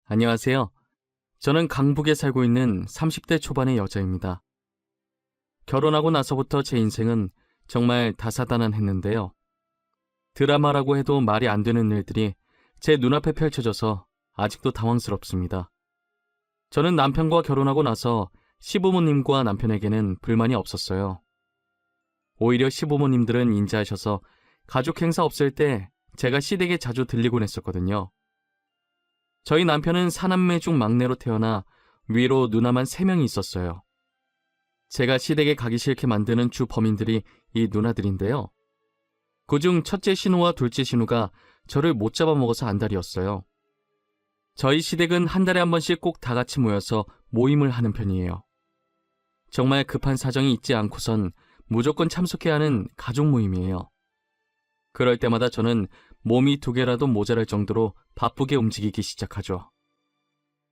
안녕하세요. 저는 강북에 살고 있는 30대 초반의 여자입니다. 결혼하고 나서부터 제 인생은 정말 다사다난했는데요. 드라마라고 해도 말이 안 되는 일들이 제 눈앞에 펼쳐져서 아직도 당황스럽습니다. 저는 남편과 결혼하고 나서 시부모님과 남편에게는 불만이 없었어요. 오히려 시부모님들은 인자하셔서 가족 행사 없을 때 제가 시댁에 자주 들리곤 했었거든요. 저희 남편은 사남매 중 막내로 태어나 위로 누나만 3명이 있었어요. 제가 시댁에 가기 싫게 만드는 주 범인들이 이 누나들인데요. 그중 첫째 신우와 둘째 신우가 저를 못 잡아먹어서 안달이었어요. 저희 시댁은 한 달에 한 번씩 꼭 다 같이 모여서 모임을 하는 편이에요. 정말 급한 사정이 있지 않고선 무조건 참석해야 하는 가족 모임이에요. 그럴 때마다 저는 몸이 2개라도 모자랄 정도로 바쁘게 움직이기 시작하죠.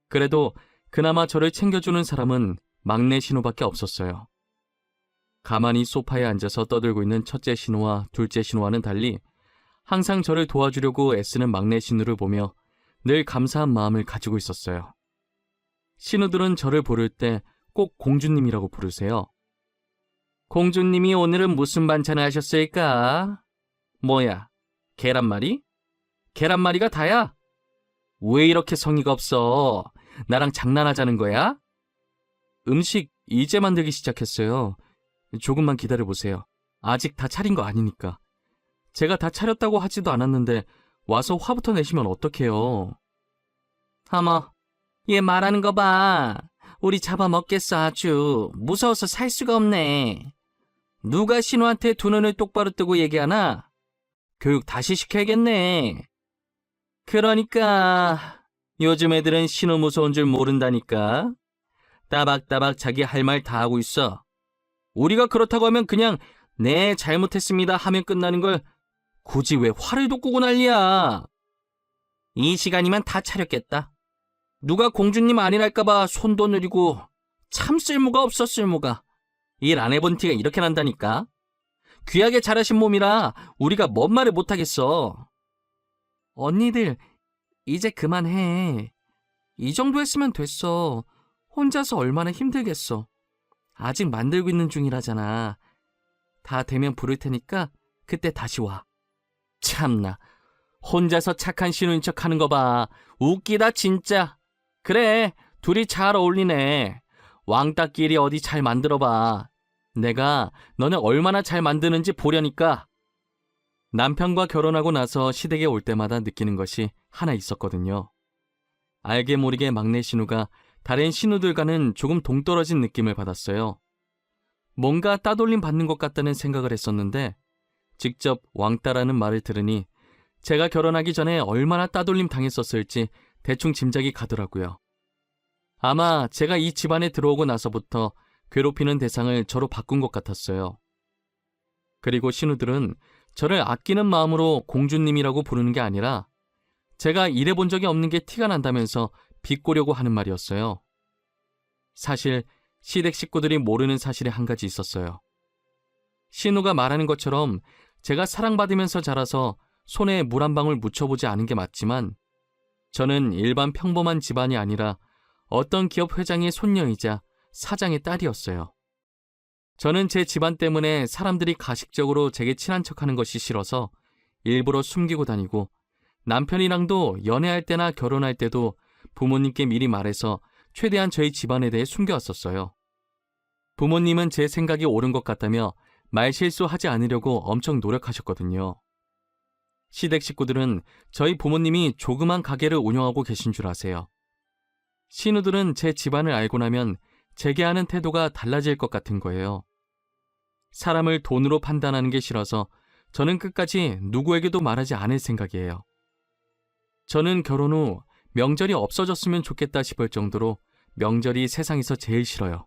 그래도 그나마 저를 챙겨주는 사람은 막내 신우밖에 없었어요. 가만히 소파에 앉아서 떠들고 있는 첫째 신우와 둘째 신우와는 달리 항상 저를 도와주려고 애쓰는 막내 신우를 보며 늘 감사한 마음을 가지고 있었어요. 신우들은 저를 부를 때 꼭 공주님이라고 부르세요. 공주님이 오늘은 무슨 반찬을 하셨을까? 뭐야, 계란말이? 계란말이가 다야? 왜 이렇게 성의가 없어? 나랑 장난하자는 거야? 음식 이제 만들기 시작했어요. 조금만 기다려보세요. 아직 다 차린 거 아니니까. 제가 다 차렸다고 하지도 않았는데 와서 화부터 내시면 어떡해요. 어머, 얘 말하는 거 봐. 우리 잡아먹겠어 아주. 무서워서 살 수가 없네. 누가 신우한테 두 눈을 똑바로 뜨고 얘기하나? 교육 다시 시켜야겠네. 그러니까 요즘 애들은 신우 무서운 줄 모른다니까. 따박따박 자기 할 말 다 하고 있어. 우리가 그렇다고 하면 그냥 네 잘못했습니다 하면 끝나는 걸 굳이 왜 화를 돋구고 난리야. 이 시간이면 다 차렸겠다. 누가 공주님 아니랄까봐 손도 느리고 참 쓸모가 없어 쓸모가. 일 안 해본 티가 이렇게 난다니까. 귀하게 자라신 몸이라 우리가 뭔 말을 못하겠어. 언니들 이제 그만해. 이 정도 했으면 됐어. 혼자서 얼마나 힘들겠어. 아직 만들고 있는 중이라잖아. 다 되면 부를 테니까 그때 다시 와. 참나, 혼자서 착한 신우인 척 하는 거 봐. 웃기다 진짜. 그래, 둘이 잘 어울리네. 왕따끼리 어디 잘 만들어봐. 내가 너네 얼마나 잘 만드는지 보려니까. 남편과 결혼하고 나서 시댁에 올 때마다 느끼는 것이 하나 있었거든요. 알게 모르게 막내 신우가 다른 신우들과는 조금 동떨어진 느낌을 받았어요. 뭔가 따돌림 받는 것 같다는 생각을 했었는데 직접 왕따라는 말을 들으니 제가 결혼하기 전에 얼마나 따돌림 당했었을지 대충 짐작이 가더라고요. 아마 제가 이 집안에 들어오고 나서부터 괴롭히는 대상을 저로 바꾼 것 같았어요. 그리고 신우들은 저를 아끼는 마음으로 공주님이라고 부르는 게 아니라 제가 일해본 적이 없는 게 티가 난다면서 비꼬려고 하는 말이었어요. 사실 시댁 식구들이 모르는 사실이 한 가지 있었어요. 신우가 말하는 것처럼 제가 사랑받으면서 자라서 손에 물 한 방울 묻혀보지 않은 게 맞지만 저는 일반 평범한 집안이 아니라 어떤 기업 회장의 손녀이자 사장의 딸이었어요. 저는 제 집안 때문에 사람들이 가식적으로 제게 친한 척하는 것이 싫어서 일부러 숨기고 다니고 남편이랑도 연애할 때나 결혼할 때도 부모님께 미리 말해서 최대한 저희 집안에 대해 숨겨왔었어요. 부모님은 제 생각이 옳은 것 같다며 말실수하지 않으려고 엄청 노력하셨거든요. 시댁 식구들은 저희 부모님이 조그만 가게를 운영하고 계신 줄 아세요. 신우들은 제 집안을 알고 나면 제게 하는 태도가 달라질 것 같은 거예요. 사람을 돈으로 판단하는 게 싫어서 저는 끝까지 누구에게도 말하지 않을 생각이에요. 저는 결혼 후 명절이 없어졌으면 좋겠다 싶을 정도로 명절이 세상에서 제일 싫어요.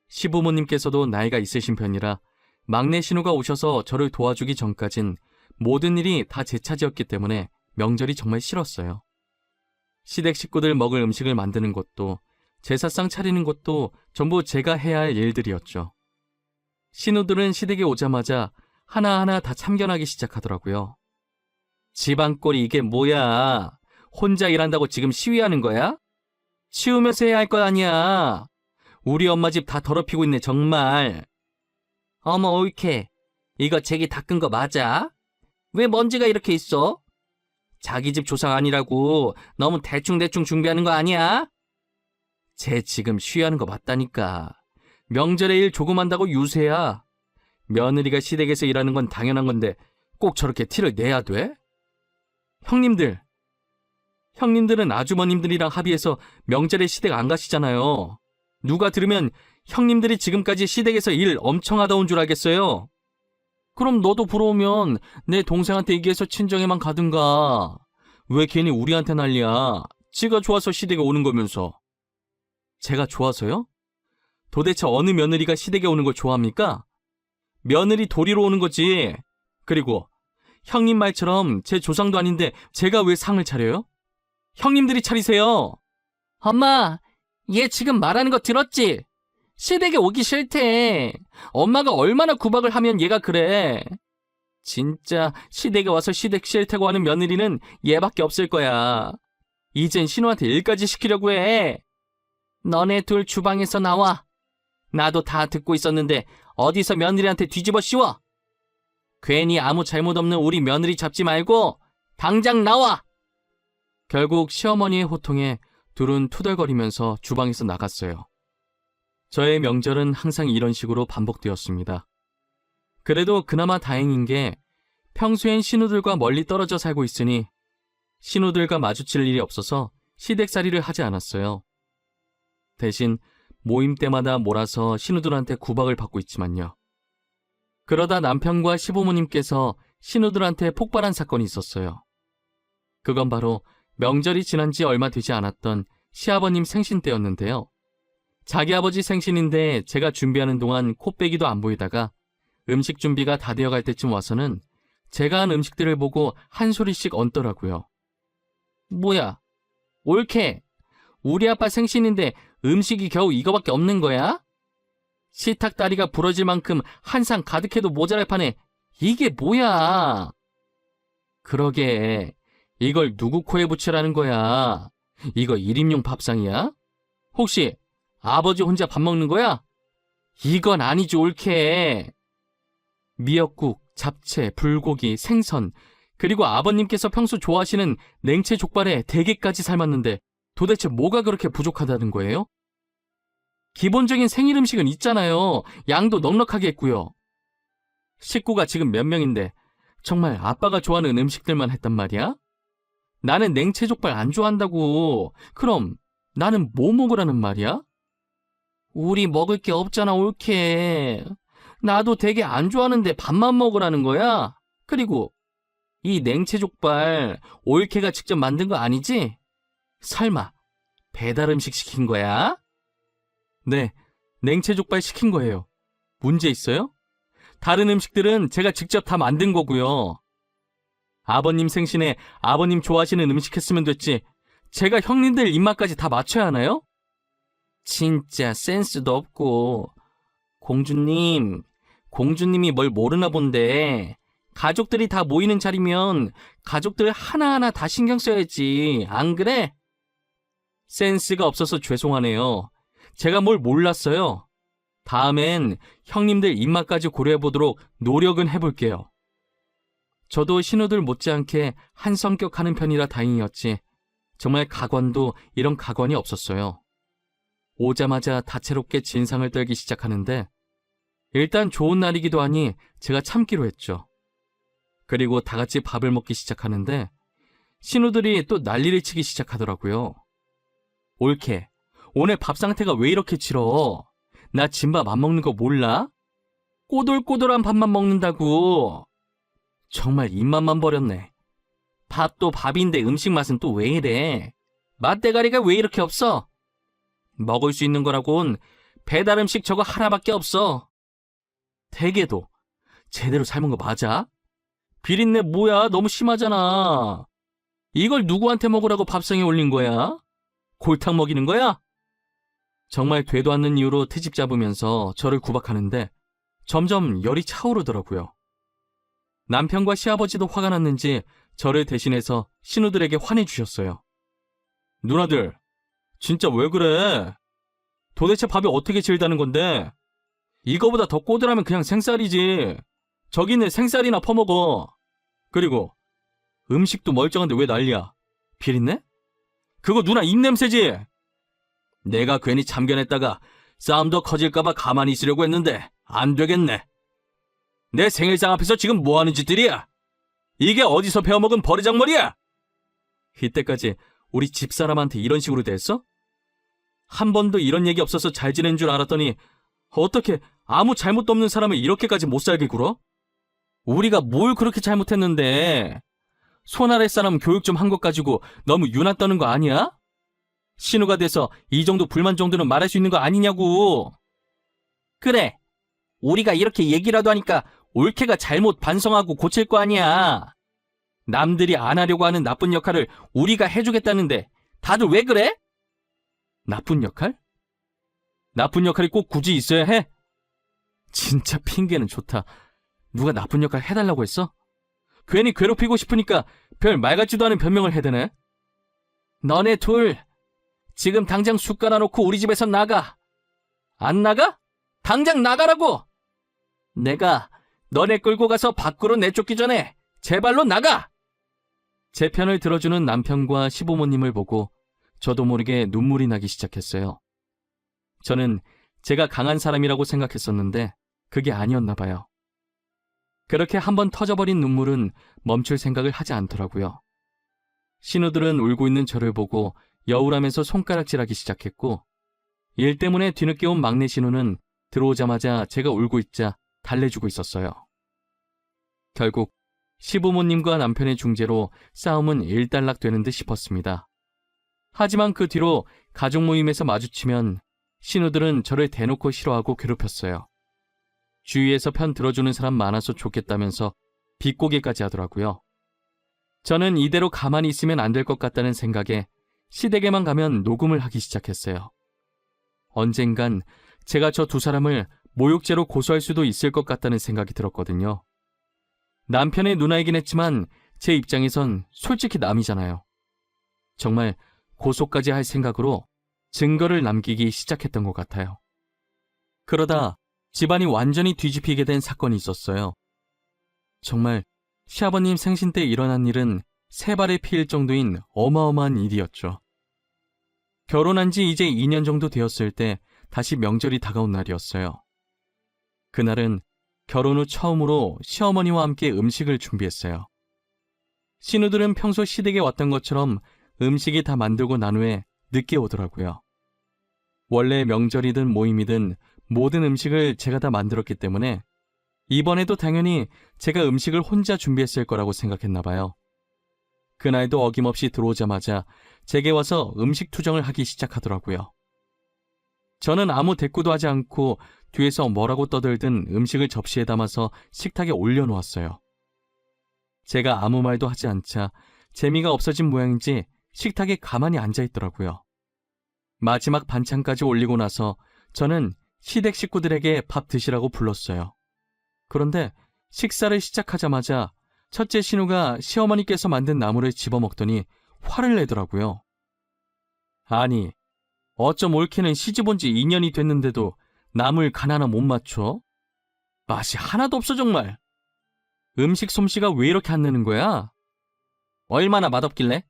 시부모님께서도 나이가 있으신 편이라 막내 신우가 오셔서 저를 도와주기 전까진 모든 일이 다 제 차지였기 때문에 명절이 정말 싫었어요. 시댁 식구들 먹을 음식을 만드는 것도 제사상 차리는 것도 전부 제가 해야 할 일들이었죠. 신우들은 시댁에 오자마자 하나하나 다 참견하기 시작하더라고요. 집안 꼴이 이게 뭐야? 혼자 일한다고 지금 시위하는 거야? 치우면서 해야 할 것 아니야. 우리 엄마 집 다 더럽히고 있네, 정말. 어머, 옳게. 이거 제기 닦은 거 맞아? 왜 먼지가 이렇게 있어? 자기 집 조상 아니라고 너무 대충대충 준비하는 거 아니야? 쟤 지금 쉬하는 거 맞다니까. 명절에 일 조금 한다고 유세야. 며느리가 시댁에서 일하는 건 당연한 건데 꼭 저렇게 티를 내야 돼? 형님들은 아주머님들이랑 합의해서 명절에 시댁 안 가시잖아요. 누가 들으면 형님들이 지금까지 시댁에서 일 엄청 하다 온 줄 알겠어요. 그럼 너도 부러우면 내 동생한테 얘기해서 친정에만 가든가. 왜 괜히 우리한테 난리야? 지가 좋아서 시댁에 오는 거면서. 제가 좋아서요? 도대체 어느 며느리가 시댁에 오는 걸 좋아합니까? 며느리 도리로 오는 거지. 그리고 형님 말처럼 제 조상도 아닌데 제가 왜 상을 차려요? 형님들이 차리세요. 엄마, 얘 지금 말하는 거 들었지? 시댁에 오기 싫대. 엄마가 얼마나 구박을 하면 얘가 그래. 진짜 시댁에 와서 시댁 싫다고 하는 며느리는 얘밖에 없을 거야. 이젠 신우한테 일까지 시키려고 해. 너네 둘 주방에서 나와. 나도 다 듣고 있었는데 어디서 며느리한테 뒤집어 씌워. 괜히 아무 잘못 없는 우리 며느리 잡지 말고 당장 나와. 결국 시어머니의 호통에 둘은 투덜거리면서 주방에서 나갔어요. 저의 명절은 항상 이런 식으로 반복되었습니다. 그래도 그나마 다행인 게 평소엔 신우들과 멀리 떨어져 살고 있으니 신우들과 마주칠 일이 없어서 시댁살이를 하지 않았어요. 대신 모임 때마다 몰아서 신우들한테 구박을 받고 있지만요. 그러다 남편과 시부모님께서 신우들한테 폭발한 사건이 있었어요. 그건 바로 명절이 지난 지 얼마 되지 않았던 시아버님 생신 때였는데요. 자기 아버지 생신인데 제가 준비하는 동안 코빼기도 안 보이다가 음식 준비가 다 되어갈 때쯤 와서는 제가 한 음식들을 보고 한 소리씩 얹더라고요. 뭐야, 옳게. 우리 아빠 생신인데 음식이 겨우 이거밖에 없는 거야? 식탁다리가 부러질 만큼 한 상 가득해도 모자랄 판에 이게 뭐야? 그러게, 이걸 누구 코에 붙이라는 거야? 이거 1인용 밥상이야? 혹시 아버지 혼자 밥 먹는 거야? 이건 아니지, 옳게. 미역국, 잡채, 불고기, 생선, 그리고 아버님께서 평소 좋아하시는 냉채 족발에 대게까지 삶았는데 도대체 뭐가 그렇게 부족하다는 거예요? 기본적인 생일 음식은 있잖아요. 양도 넉넉하게 했고요. 식구가 지금 몇 명인데 정말 아빠가 좋아하는 음식들만 했단 말이야? 나는 냉채 족발 안 좋아한다고. 그럼 나는 뭐 먹으라는 말이야? 우리 먹을 게 없잖아, 옳게. 나도 되게 안 좋아하는데 밥만 먹으라는 거야? 그리고 이 냉채 족발 옳게가 직접 만든 거 아니지? 설마 배달 음식 시킨 거야? 네, 냉채 족발 시킨 거예요. 문제 있어요? 다른 음식들은 제가 직접 다 만든 거고요. 아버님 생신에 아버님 좋아하시는 음식 했으면 됐지. 제가 형님들 입맛까지 다 맞춰야 하나요? 진짜 센스도 없고. 공주님이 뭘 모르나 본데. 가족들이 다 모이는 자리면 가족들 하나하나 다 신경 써야지. 안 그래? 센스가 없어서 죄송하네요. 제가 뭘 몰랐어요. 다음엔 형님들 입맛까지 고려해보도록 노력은 해볼게요. 저도 신우들 못지않게 한 성격 하는 편이라 다행이었지. 정말 가관도 이런 가관이 없었어요. 오자마자 다채롭게 진상을 떨기 시작하는데 일단 좋은 날이기도 하니 제가 참기로 했죠. 그리고 다 같이 밥을 먹기 시작하는데 신우들이 또 난리를 치기 시작하더라고요. 옳게, 오늘 밥 상태가 왜 이렇게 치러? 나 진밥 안 먹는 거 몰라? 꼬들꼬들한 밥만 먹는다고. 정말 입맛만 버렸네. 밥도 밥인데 음식 맛은 또 왜 이래? 맛대가리가 왜 이렇게 없어? 먹을 수 있는 거라곤 배달 음식 저거 하나밖에 없어. 대게도 제대로 삶은 거 맞아? 비린내 뭐야? 너무 심하잖아. 이걸 누구한테 먹으라고 밥상에 올린 거야? 골탕 먹이는 거야? 정말 되도 않는 이유로 트집 잡으면서 저를 구박하는데 점점 열이 차오르더라고요. 남편과 시아버지도 화가 났는지 저를 대신해서 신우들에게 화내주셨어요. 누나들, 진짜 왜 그래? 도대체 밥이 어떻게 질다는 건데? 이거보다 더 꼬들하면 그냥 생쌀이지. 저기 있는 생쌀이나 퍼먹어. 그리고 음식도 멀쩡한데 왜 난리야? 비린내? 그거 누나 입냄새지? 내가 괜히 참견했다가 싸움 더 커질까봐 가만히 있으려고 했는데 안 되겠네. 내 생일상 앞에서 지금 뭐하는 짓들이야? 이게 어디서 배워먹은 버르장머리야? 이때까지 우리 집사람한테 이런 식으로 대했어? 한 번도 이런 얘기 없어서 잘 지낸 줄 알았더니 어떻게 아무 잘못도 없는 사람을 이렇게까지 못 살게 굴어? 우리가 뭘 그렇게 잘못했는데? 손 아래 사람 교육 좀 한 것 가지고 너무 유난 떠는 거 아니야? 신우가 돼서 이 정도 불만 정도는 말할 수 있는 거 아니냐고. 그래, 우리가 이렇게 얘기라도 하니까 올케가 잘못 반성하고 고칠 거 아니야. 남들이 안 하려고 하는 나쁜 역할을 우리가 해주겠다는데 다들 왜 그래? 나쁜 역할? 나쁜 역할이 꼭 굳이 있어야 해? 진짜 핑계는 좋다. 누가 나쁜 역할 해달라고 했어? 괜히 괴롭히고 싶으니까 별 말 같지도 않은 변명을 해대네. 너네 둘 지금 당장 숟 깔아놓고 우리 집에서 나가. 안 나가? 당장 나가라고! 내가 너네 끌고 가서 밖으로 내쫓기 전에 제발로 나가! 제 편을 들어주는 남편과 시부모님을 보고 저도 모르게 눈물이 나기 시작했어요. 저는 제가 강한 사람이라고 생각했었는데 그게 아니었나 봐요. 그렇게 한번 터져버린 눈물은 멈출 생각을 하지 않더라고요. 신우들은 울고 있는 저를 보고 여울하면서 손가락질하기 시작했고, 일 때문에 뒤늦게 온 막내 신우는 들어오자마자 제가 울고 있자 달래주고 있었어요. 결국 시부모님과 남편의 중재로 싸움은 일단락되는 듯 싶었습니다. 하지만 그 뒤로 가족 모임에서 마주치면 신우들은 저를 대놓고 싫어하고 괴롭혔어요. 주위에서 편 들어주는 사람 많아서 좋겠다면서 비꼬기까지 하더라고요. 저는 이대로 가만히 있으면 안 될 것 같다는 생각에 시댁에만 가면 녹음을 하기 시작했어요. 언젠간 제가 저 두 사람을 모욕죄로 고소할 수도 있을 것 같다는 생각이 들었거든요. 남편의 누나이긴 했지만 제 입장에선 솔직히 남이잖아요. 정말 고소까지 할 생각으로 증거를 남기기 시작했던 것 같아요. 그러다 집안이 완전히 뒤집히게 된 사건이 있었어요. 정말 시아버님 생신 때 일어난 일은 세 발의 피일 정도인 어마어마한 일이었죠. 결혼한 지 이제 2년 정도 되었을 때 다시 명절이 다가온 날이었어요. 그날은 결혼 후 처음으로 시어머니와 함께 음식을 준비했어요. 신우들은 평소 시댁에 왔던 것처럼 음식이 다 만들고 난 후에 늦게 오더라고요. 원래 명절이든 모임이든 모든 음식을 제가 다 만들었기 때문에 이번에도 당연히 제가 음식을 혼자 준비했을 거라고 생각했나 봐요. 그날도 어김없이 들어오자마자 제게 와서 음식 투정을 하기 시작하더라고요. 저는 아무 대꾸도 하지 않고 뒤에서 뭐라고 떠들든 음식을 접시에 담아서 식탁에 올려놓았어요. 제가 아무 말도 하지 않자 재미가 없어진 모양인지 식탁에 가만히 앉아있더라고요. 마지막 반찬까지 올리고 나서 저는 시댁 식구들에게 밥 드시라고 불렀어요. 그런데 식사를 시작하자마자 첫째 신우가 시어머니께서 만든 나물을 집어먹더니 화를 내더라고요. 아니, 어쩜 올케는 시집온 지 2년이 됐는데도 나물 간 하나 못 맞춰? 맛이 하나도 없어 정말. 음식 솜씨가 왜 이렇게 안 느는 거야? 얼마나 맛없길래?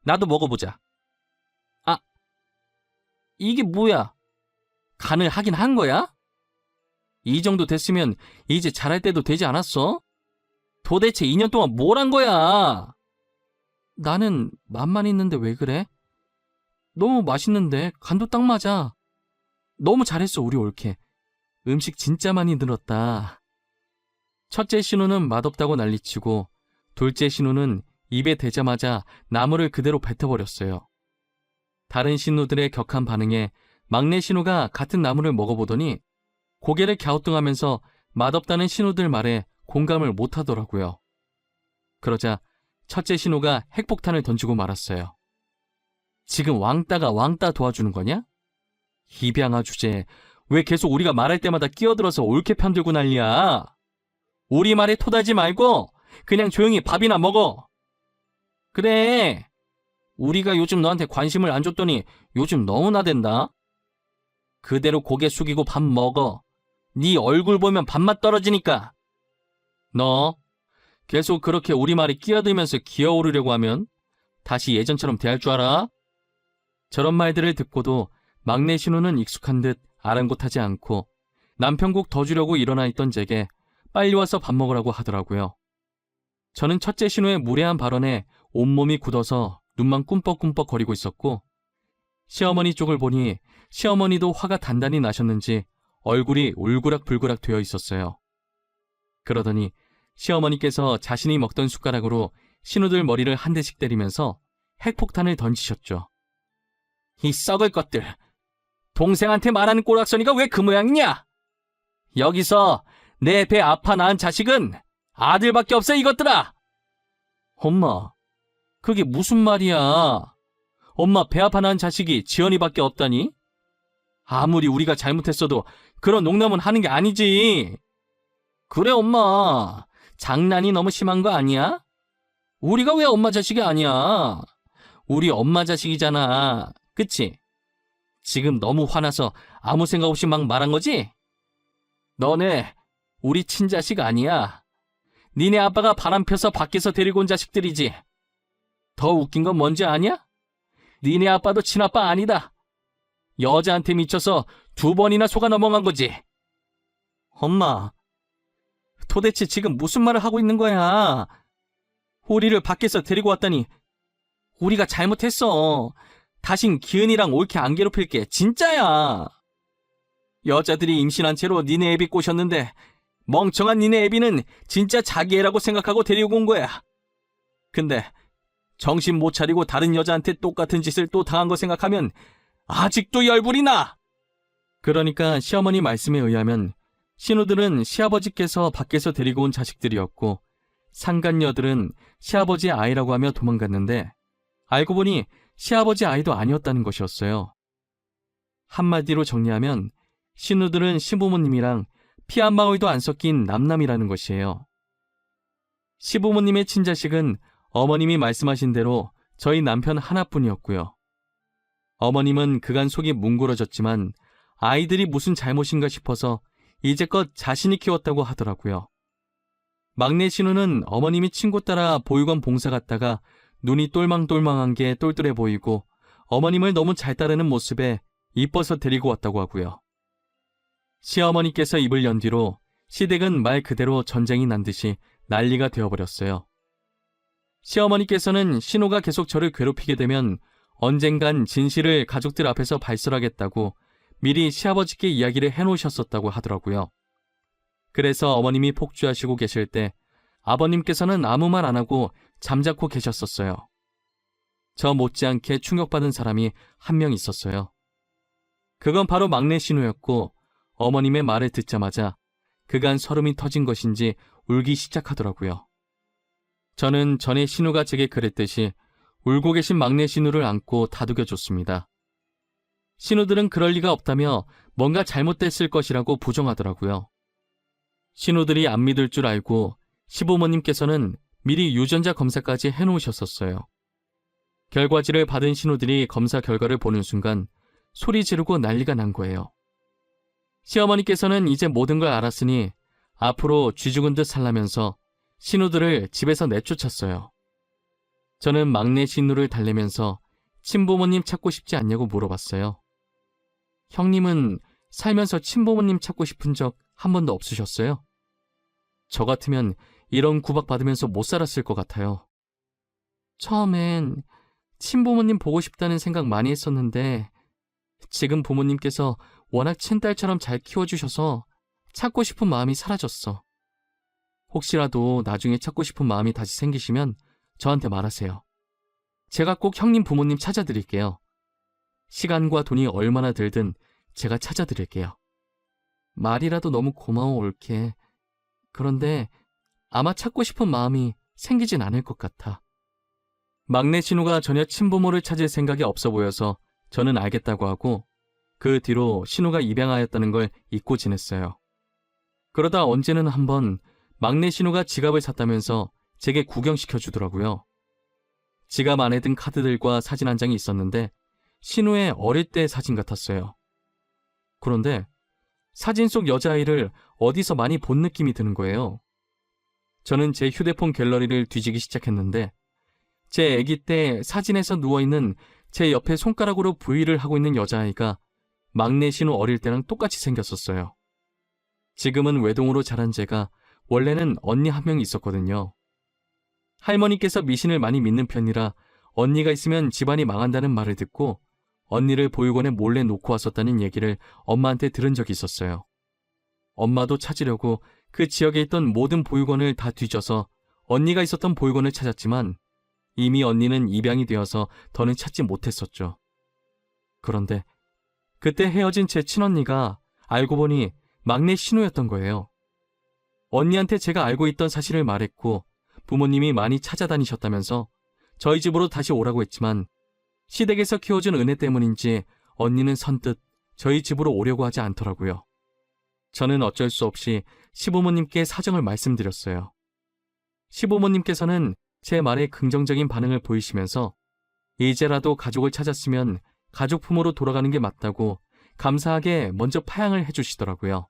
나도 먹어보자. 아, 이게 뭐야? 간을 하긴 한 거야? 이 정도 됐으면 이제 잘할 때도 되지 않았어? 도대체 2년 동안 뭘 한 거야? 나는 맛만 있는데 왜 그래? 너무 맛있는데 간도 딱 맞아. 너무 잘했어 우리 올케. 음식 진짜 많이 늘었다. 첫째 신우는 맛없다고 난리치고 둘째 신우는 입에 대자마자 나물을 그대로 뱉어버렸어요. 다른 신우들의 격한 반응에 막내 신우가 같은 나물을 먹어보더니 고개를 갸우뚱하면서 맛없다는 신우들 말에 공감을 못하더라고요. 그러자 첫째 신우가 핵폭탄을 던지고 말았어요. 지금 왕따가 왕따 도와주는 거냐? 입양아 주제, 왜 계속 우리가 말할 때마다 끼어들어서 올케 편들고 난리야? 우리 말에 토달지 말고 그냥 조용히 밥이나 먹어. 그래, 우리가 요즘 너한테 관심을 안 줬더니 요즘 너무 나댄다. 그대로 고개 숙이고 밥 먹어. 네 얼굴 보면 밥맛 떨어지니까. 너 계속 그렇게 우리 말에 끼어들면서 기어오르려고 하면 다시 예전처럼 대할 줄 알아? 저런 말들을 듣고도 막내 신우는 익숙한 듯 아랑곳하지 않고 남편국 더 주려고 일어나 있던 제게 빨리 와서 밥 먹으라고 하더라고요. 저는 첫째 신우의 무례한 발언에 온몸이 굳어서 눈만 꿈뻑꿈뻑 거리고 있었고, 시어머니 쪽을 보니 시어머니도 화가 단단히 나셨는지 얼굴이 울그락불그락 되어 있었어요. 그러더니 시어머니께서 자신이 먹던 숟가락으로 신우들 머리를 한 대씩 때리면서 핵폭탄을 던지셨죠. 이 썩을 것들! 동생한테 말하는 꼬락서니가 왜 그 모양이냐? 여기서 내 배 아파 낳은 자식은 아들밖에 없어, 이것들아! 엄마, 그게 무슨 말이야? 엄마 배 아파 낳은 자식이 지연이밖에 없다니? 아무리 우리가 잘못했어도 그런 농담은 하는 게 아니지. 그래, 엄마. 장난이 너무 심한 거 아니야? 우리가 왜 엄마 자식이 아니야? 우리 엄마 자식이잖아. 그치? 지금 너무 화나서 아무 생각 없이 막 말한 거지? 너네 우리 친자식 아니야. 니네 아빠가 바람 펴서 밖에서 데리고 온 자식들이지. 더 웃긴 건 뭔지 아냐? 니네 아빠도 친아빠 아니다. 여자한테 미쳐서 2번이나 속아 넘어간 거지. 엄마, 도대체 지금 무슨 말을 하고 있는 거야? 우리를 밖에서 데리고 왔다니 우리가 잘못했어. 다신 기은이랑 옳게 안 괴롭힐게. 진짜야. 여자들이 임신한 채로 니네 애비 꼬셨는데 멍청한 니네 애비는 진짜 자기 애라고 생각하고 데리고 온 거야. 근데 정신 못 차리고 다른 여자한테 똑같은 짓을 또 당한 거 생각하면 아직도 열불이 나. 그러니까 시어머니 말씀에 의하면 신우들은 시아버지께서 밖에서 데리고 온 자식들이었고, 상간녀들은 시아버지의 아이라고 하며 도망갔는데 알고 보니 시아버지 아이도 아니었다는 것이었어요. 한마디로 정리하면 신우들은 시부모님이랑 피 한 방울도 안 섞인 남남이라는 것이에요. 시부모님의 친자식은 어머님이 말씀하신 대로 저희 남편 하나뿐이었고요. 어머님은 그간 속이 뭉그러졌지만 아이들이 무슨 잘못인가 싶어서 이제껏 자신이 키웠다고 하더라고요. 막내 신우는 어머님이 친구 따라 보육원 봉사 갔다가 눈이 똘망똘망한 게 똘똘해 보이고 어머님을 너무 잘 따르는 모습에 이뻐서 데리고 왔다고 하고요. 시어머니께서 입을 연 뒤로 시댁은 말 그대로 전쟁이 난 듯이 난리가 되어버렸어요. 시어머니께서는 신우가 계속 저를 괴롭히게 되면 언젠간 진실을 가족들 앞에서 발설하겠다고 미리 시아버지께 이야기를 해놓으셨었다고 하더라고요. 그래서 어머님이 폭주하시고 계실 때 아버님께서는 아무 말 안 하고 잠자코 계셨었어요. 저 못지않게 충격받은 사람이 한 명 있었어요. 그건 바로 막내 신우였고, 어머님의 말을 듣자마자 그간 설움이 터진 것인지 울기 시작하더라고요. 저는 전에 신우가 제게 그랬듯이 울고 계신 막내 신우를 안고 다독여줬습니다. 신우들은 그럴 리가 없다며 뭔가 잘못됐을 것이라고 부정하더라고요. 신우들이 안 믿을 줄 알고 시부모님께서는 미리 유전자 검사까지 해놓으셨었어요. 결과지를 받은 신우들이 검사 결과를 보는 순간 소리 지르고 난리가 난 거예요. 시어머니께서는 이제 모든 걸 알았으니 앞으로 쥐 죽은 듯 살라면서 신우들을 집에서 내쫓았어요. 저는 막내 신우를 달래면서 친부모님 찾고 싶지 않냐고 물어봤어요. 형님은 살면서 친부모님 찾고 싶은 적 한 번도 없으셨어요? 저 같으면 이런 구박받으면서 못 살았을 것 같아요. 처음엔 친부모님 보고 싶다는 생각 많이 했었는데 지금 부모님께서 워낙 친딸처럼 잘 키워주셔서 찾고 싶은 마음이 사라졌어. 혹시라도 나중에 찾고 싶은 마음이 다시 생기시면 저한테 말하세요. 제가 꼭 형님 부모님 찾아드릴게요. 시간과 돈이 얼마나 들든 제가 찾아드릴게요. 말이라도 너무 고마워 올케. 그런데 아마 찾고 싶은 마음이 생기진 않을 것 같아. 막내 신우가 전혀 친부모를 찾을 생각이 없어 보여서 저는 알겠다고 하고 그 뒤로 신우가 입양하였다는 걸 잊고 지냈어요. 그러다 언제는 한번 막내 신우가 지갑을 샀다면서 제게 구경시켜 주더라고요. 지갑 안에 든 카드들과 사진 한 장이 있었는데 신우의 어릴 때 사진 같았어요. 그런데 사진 속 여자아이를 어디서 많이 본 느낌이 드는 거예요. 저는 제 휴대폰 갤러리를 뒤지기 시작했는데 제 아기 때 사진에서 누워있는 제 옆에 손가락으로 V를 하고 있는 여자아이가 막내 신우 어릴 때랑 똑같이 생겼었어요. 지금은 외동으로 자란 제가 원래는 언니 한 명이 있었거든요. 할머니께서 미신을 많이 믿는 편이라 언니가 있으면 집안이 망한다는 말을 듣고 언니를 보육원에 몰래 놓고 왔었다는 얘기를 엄마한테 들은 적이 있었어요. 엄마도 찾으려고 그 지역에 있던 모든 보육원을 다 뒤져서 언니가 있었던 보육원을 찾았지만 이미 언니는 입양이 되어서 더는 찾지 못했었죠. 그런데 그때 헤어진 제 친언니가 알고 보니 막내 신우였던 거예요. 언니한테 제가 알고 있던 사실을 말했고 부모님이 많이 찾아다니셨다면서 저희 집으로 다시 오라고 했지만 시댁에서 키워준 은혜 때문인지 언니는 선뜻 저희 집으로 오려고 하지 않더라고요. 저는 어쩔 수 없이 시부모님께 사정을 말씀드렸어요. 시부모님께서는 제 말에 긍정적인 반응을 보이시면서 이제라도 가족을 찾았으면 가족 품으로 돌아가는 게 맞다고 감사하게 먼저 파양을 해주시더라고요.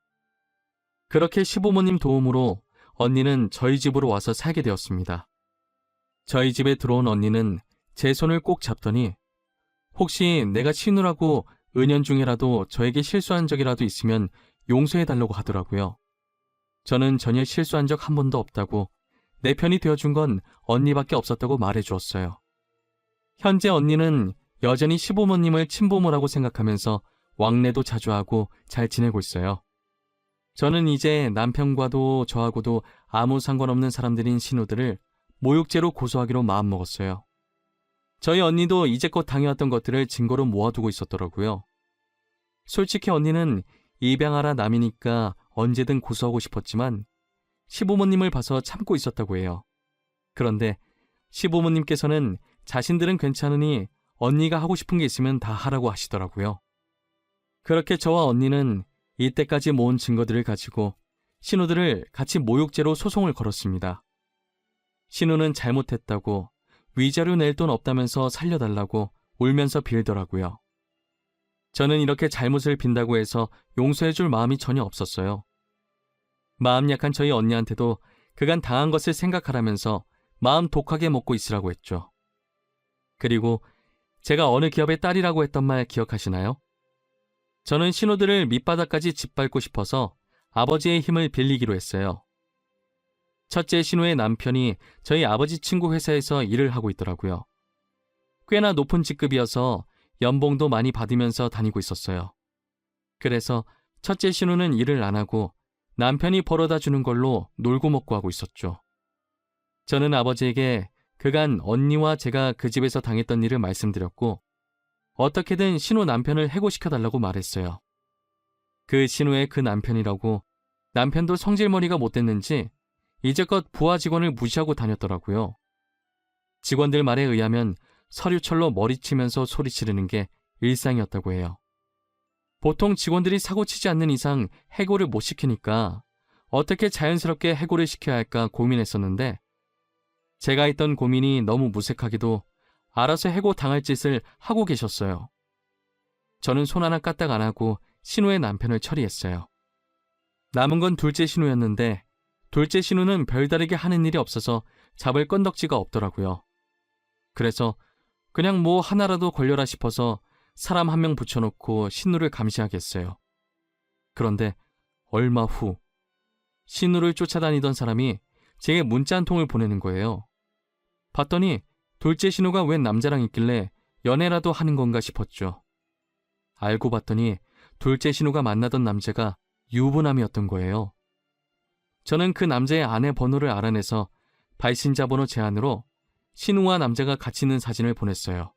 그렇게 시부모님 도움으로 언니는 저희 집으로 와서 살게 되었습니다. 저희 집에 들어온 언니는 제 손을 꼭 잡더니 혹시 내가 신우라고 은연중에라도 저에게 실수한 적이라도 있으면 용서해달라고 하더라고요. 저는 전혀 실수한 적 한 번도 없다고 내 편이 되어준 건 언니밖에 없었다고 말해주었어요. 현재 언니는 여전히 시부모님을 친부모라고 생각하면서 왕래도 자주 하고 잘 지내고 있어요. 저는 이제 남편과도 저하고도 아무 상관없는 사람들인 신우들을 모욕죄로 고소하기로 마음먹었어요. 저희 언니도 이제껏 당해왔던 것들을 증거로 모아두고 있었더라고요. 솔직히 언니는 입양하라 남이니까 언제든 고소하고 싶었지만 시부모님을 봐서 참고 있었다고 해요. 그런데 시부모님께서는 자신들은 괜찮으니 언니가 하고 싶은 게 있으면 다 하라고 하시더라고요. 그렇게 저와 언니는 이때까지 모은 증거들을 가지고 신우들을 같이 모욕죄로 소송을 걸었습니다. 신우는 잘못했다고 위자료 낼 돈 없다면서 살려달라고 울면서 빌더라고요. 저는 이렇게 잘못을 빈다고 해서 용서해줄 마음이 전혀 없었어요. 마음 약한 저희 언니한테도 그간 당한 것을 생각하라면서 마음 독하게 먹고 있으라고 했죠. 그리고 제가 어느 기업의 딸이라고 했던 말 기억하시나요? 저는 신우들을 밑바닥까지 짓밟고 싶어서 아버지의 힘을 빌리기로 했어요. 첫째 신우의 남편이 저희 아버지 친구 회사에서 일을 하고 있더라고요. 꽤나 높은 직급이어서 연봉도 많이 받으면서 다니고 있었어요. 그래서 첫째 신우는 일을 안 하고 남편이 벌어다 주는 걸로 놀고 먹고 하고 있었죠. 저는 아버지에게 그간 언니와 제가 그 집에서 당했던 일을 말씀드렸고 어떻게든 신우 남편을 해고시켜달라고 말했어요. 그 신우의 그 남편이라고 남편도 성질머리가 못됐는지 이제껏 부하 직원을 무시하고 다녔더라고요. 직원들 말에 의하면 서류철로 머리치면서 소리치르는 게 일상이었다고 해요. 보통 직원들이 사고치지 않는 이상 해고를 못 시키니까 어떻게 자연스럽게 해고를 시켜야 할까 고민했었는데 제가 했던 고민이 너무 무색하게도 알아서 해고 당할 짓을 하고 계셨어요. 저는 손 하나 까딱 안 하고 신우의 남편을 처리했어요. 남은 건 둘째 신우였는데 둘째 신우는 별다르게 하는 일이 없어서 잡을 건덕지가 없더라고요. 그래서 그냥 뭐 하나라도 걸려라 싶어서 사람 한 명 붙여놓고 신우를 감시하겠어요. 그런데 얼마 후 신우를 쫓아다니던 사람이 제게 문자 한 통을 보내는 거예요. 봤더니 둘째 신우가 웬 남자랑 있길래 연애라도 하는 건가 싶었죠. 알고 봤더니 둘째 신우가 만나던 남자가 유부남이었던 거예요. 저는 그 남자의 아내 번호를 알아내서 발신자 번호 제안으로 신우와 남자가 같이 있는 사진을 보냈어요.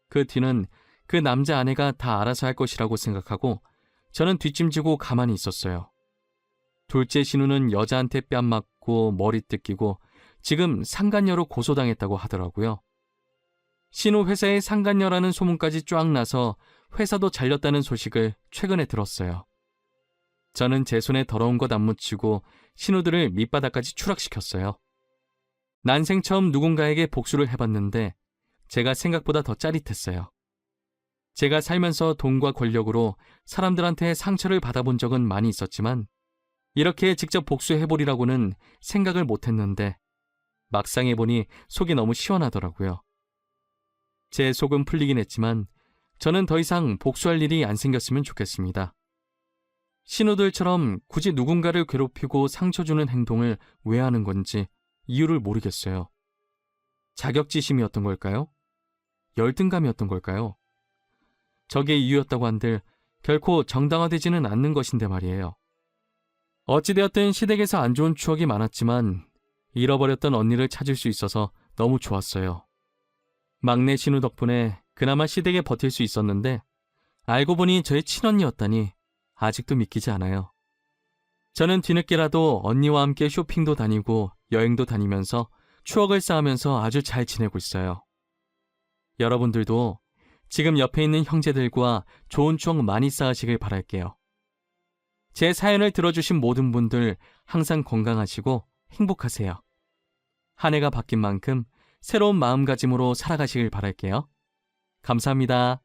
그 뒤는 그 남자 아내가 다 알아서 할 것이라고 생각하고 저는 뒷짐지고 가만히 있었어요. 둘째 신우는 여자한테 뺨 맞고 머리 뜯기고 지금 상간녀로 고소당했다고 하더라고요. 신우 회사에 상간녀라는 소문까지 쫙 나서 회사도 잘렸다는 소식을 최근에 들었어요. 저는 제 손에 더러운 것 안 묻히고 신우들을 밑바닥까지 추락시켰어요. 난생 처음 누군가에게 복수를 해봤는데 제가 생각보다 더 짜릿했어요. 제가 살면서 돈과 권력으로 사람들한테 상처를 받아본 적은 많이 있었지만 이렇게 직접 복수해보리라고는 생각을 못했는데 막상 해보니 속이 너무 시원하더라고요. 제 속은 풀리긴 했지만 저는 더 이상 복수할 일이 안 생겼으면 좋겠습니다. 신우들처럼 굳이 누군가를 괴롭히고 상처 주는 행동을 왜 하는 건지 이유를 모르겠어요. 자격지심이었던 걸까요? 열등감이었던 걸까요? 저게 이유였다고 한들 결코 정당화되지는 않는 것인데 말이에요. 어찌되었든 시댁에서 안 좋은 추억이 많았지만 잃어버렸던 언니를 찾을 수 있어서 너무 좋았어요. 막내 신우 덕분에 그나마 시댁에 버틸 수 있었는데 알고 보니 저의 친언니였다니 아직도 믿기지 않아요. 저는 뒤늦게라도 언니와 함께 쇼핑도 다니고 여행도 다니면서 추억을 쌓으면서 아주 잘 지내고 있어요. 여러분들도 지금 옆에 있는 형제들과 좋은 추억 많이 쌓으시길 바랄게요. 제 사연을 들어주신 모든 분들 항상 건강하시고 행복하세요. 한 해가 바뀐 만큼 새로운 마음가짐으로 살아가시길 바랄게요. 감사합니다.